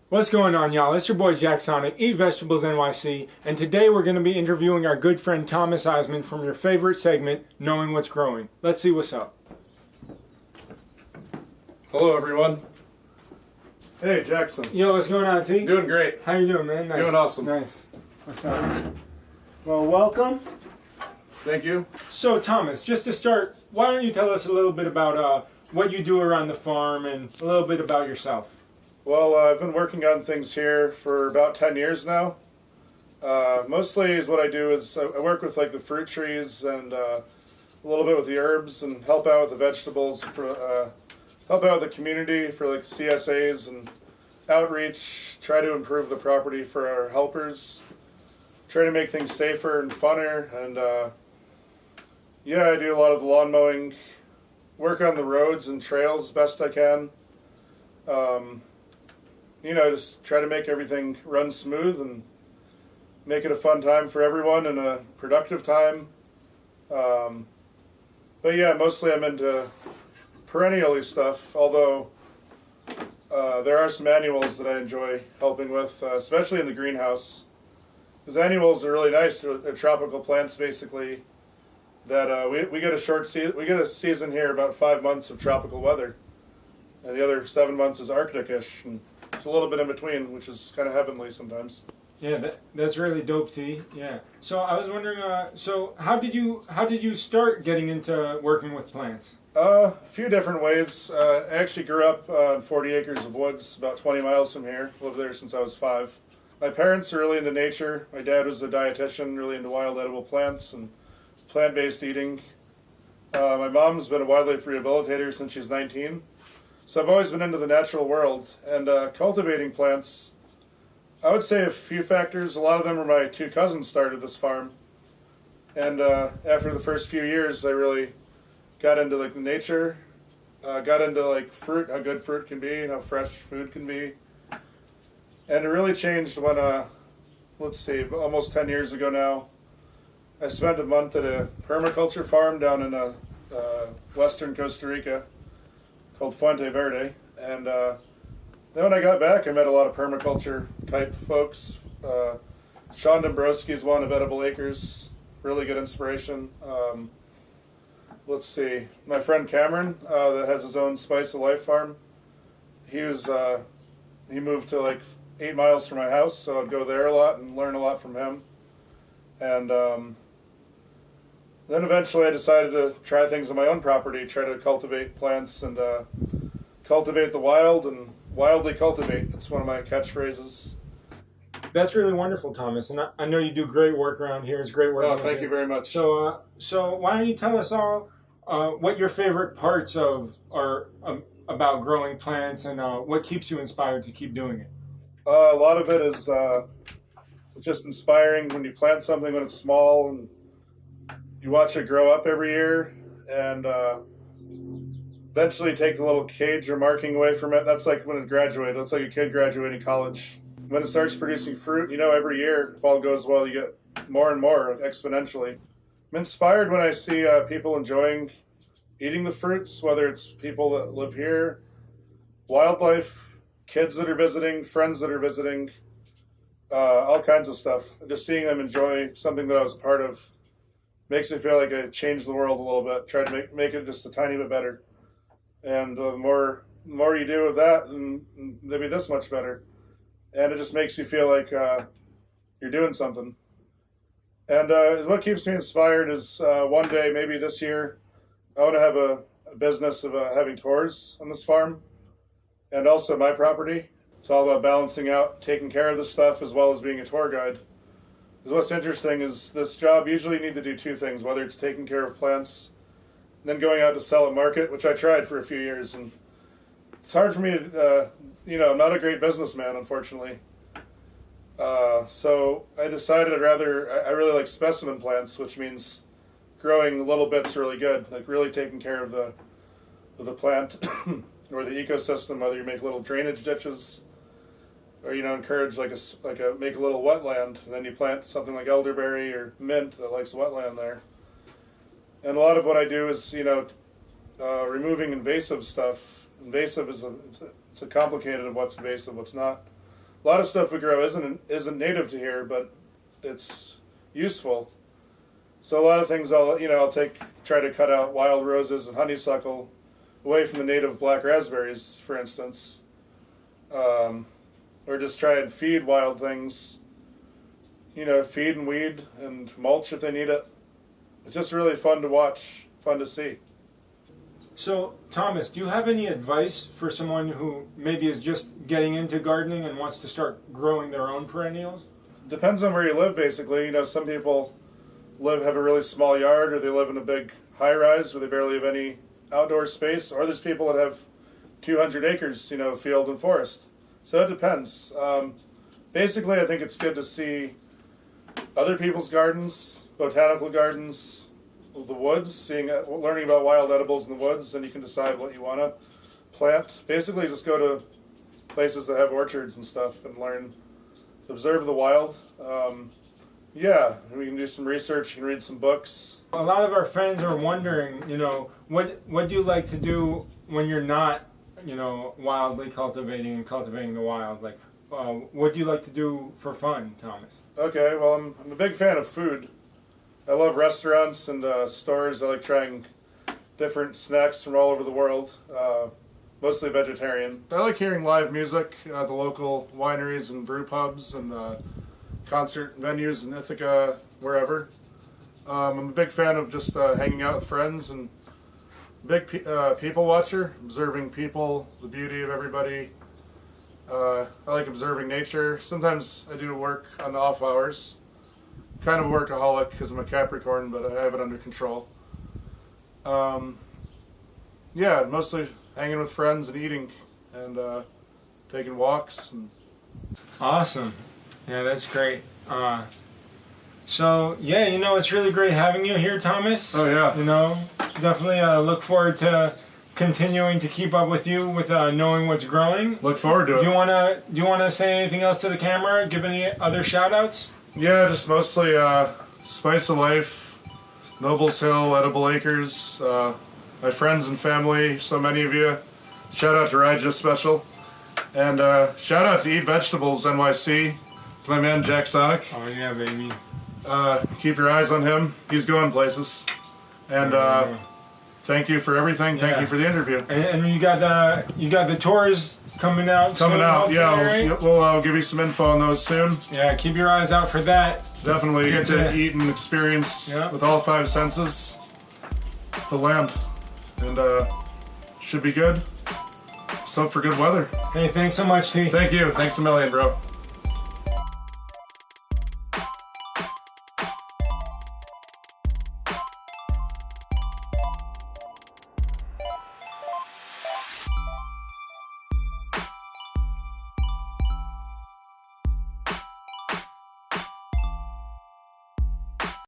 What's going on, y'all? It's your boy Jack Sonic, Eat Vegetables NYC, and today we're going to be interviewing our good friend Thomas Eisman from your favorite segment, Knowing What's Growing. Let's see what's up. Hello, everyone. Hey, Jackson. Yo, what's going on, T? Doing great. How you doing, man? Nice. Doing awesome. Nice. What's up? Well, welcome. Thank you. So, Thomas, just to start, why don't you tell us a little bit about what you do around the farm and a little bit about yourself? Well, I've been working on things here for about 10 years now. Mostly is what I do is I work with like the fruit trees and a little bit with the herbs and help out with the vegetables, for help out with the community for like CSAs and outreach, try to improve the property for our helpers, try to make things safer and funner, and yeah, I do a lot of the lawn mowing, work on the roads and trails as best I can. You know, just try to make everything run smooth and make it a fun time for everyone and a productive time. But yeah, mostly I'm into perennially stuff, although there are some annuals that I enjoy helping with, especially in the greenhouse. Because annuals are really nice. They're tropical plants, basically, that we get we get a season here, about 5 months of tropical weather. And the other 7 months is Arctic-ish. And it's a little bit in between, which is kind of heavenly sometimes. Yeah, that's really dope, T. Yeah. So I was wondering, so how did you start getting into working with plants? A few different ways. I actually grew up on 40 acres of woods, about 20 miles from here. Lived there since I was 5. My parents are really into nature. My dad was a dietitian, really into wild edible plants and plant-based eating. My mom's been a wildlife rehabilitator since she's 19. So I've always been into the natural world, and cultivating plants. I would say a few factors. A lot of them are my 2 cousins started this farm. And after the first few years, I really got into like the nature, got into like fruit, how good fruit can be, and how fresh food can be. And it really changed when, let's see, almost 10 years ago now, I spent a month at a permaculture farm down in western Costa Rica called Fuente Verde. And then when I got back, I met a lot of permaculture type folks. Sean Dombrowski's one of Edible Acres, really good inspiration. Let's see, my friend Cameron that has his own Spice of Life farm. He moved to like 8 miles from my house, so I'd go there a lot and learn a lot from him. And then eventually I decided to try things on my own property, try to cultivate plants and cultivate the wild and wildly cultivate. It's one of my catchphrases. That's really wonderful, Thomas, and I know you do great work around here. It's great work. Oh, thank you very much. So, why don't you tell us all what your favorite parts are about growing plants and what keeps you inspired to keep doing it? A lot of it is just inspiring when you plant something when it's small and you watch it grow up every year and eventually take the little cage or marking away from it. That's like when it graduated. It's like a kid graduating college. When it starts producing fruit, you know, every year, if all goes well, you get more and more exponentially. I'm inspired when I see people enjoying eating the fruits, whether it's people that live here, wildlife, kids that are visiting, friends that are visiting, all kinds of stuff. Just seeing them enjoy something that I was part of makes me feel like I changed the world a little bit, try to make it just a tiny bit better. And the more you do of that, and they'll be this much better. And it just makes you feel like you're doing something. And what keeps me inspired is one day, maybe this year, I want to have a business of having tours on this farm and also my property. It's all about balancing out, taking care of the stuff as well as being a tour guide. Because what's interesting is this job, usually you need to do 2 things, whether it's taking care of plants and then going out to sell at market, which I tried for a few years. And it's hard for me to, I'm not a great businessman, unfortunately. So I decided I really like specimen plants, which means growing little bits really good, like really taking care of the plant or the ecosystem, whether you make little drainage ditches or, encourage make a little wetland, and then you plant something like elderberry or mint that likes wetland there. And a lot of what I do is, removing invasive stuff. Invasive is it's a complicated of what's invasive, what's not. a lot of stuff we grow isn't native to here, but it's useful. So a lot of things I'll try to cut out wild roses and honeysuckle away from the native black raspberries, for instance, or just try and feed wild things. Feed and weed and mulch if they need it. It's just really fun to watch, fun to see. So, Thomas, do you have any advice for someone who maybe is just getting into gardening and wants to start growing their own perennials? Depends on where you live, basically. Some people have a really small yard, or they live in a big high-rise where they barely have any outdoor space, or there's people that have 200 acres, field and forest. So it depends. Basically, I think it's good to see other people's gardens, botanical gardens, the woods, learning about wild edibles in the woods, and you can decide what you want to plant. Basically, just go to places that have orchards and stuff and observe the wild. We can do some research, you can read some books. A lot of our friends are wondering, what do you like to do when you're not, wildly cultivating the wild? Like, what do you like to do for fun, Thomas? Okay, well, I'm a big fan of food. I love restaurants and stores. I like trying different snacks from all over the world, mostly vegetarian. I like hearing live music at the local wineries and brew pubs and concert venues in Ithaca, wherever. I'm a big fan of just hanging out with friends and big people watcher, observing people, the beauty of everybody. I like observing nature. Sometimes I do work on the off hours. Kind of a workaholic because I'm a Capricorn, but I have it under control. Mostly hanging with friends and eating and taking walks. Awesome. Yeah, that's great. It's really great having you here, Thomas. Oh yeah. Definitely look forward to continuing to keep up with you with knowing what's growing. Look forward to it. Do you wanna say anything else to the camera? Give any other shout outs? Yeah, just mostly Spice of Life, Nobles Hill, Edible Acres, my friends and family, so many of you. Shout out to Rija Special. And shout out to Eat Vegetables NYC, to my man Jack Sonic. Oh yeah, baby. Keep your eyes on him. He's going places. And thank you for everything. Thank you for the interview. And you got the tours coming out. We'll give you some info on those soon. Yeah, keep your eyes out for that. Definitely get to eat and experience with all 5 senses the land, and should be good. Just hope for good weather. Hey, thanks so much, T. Thank you. Thanks a million, bro.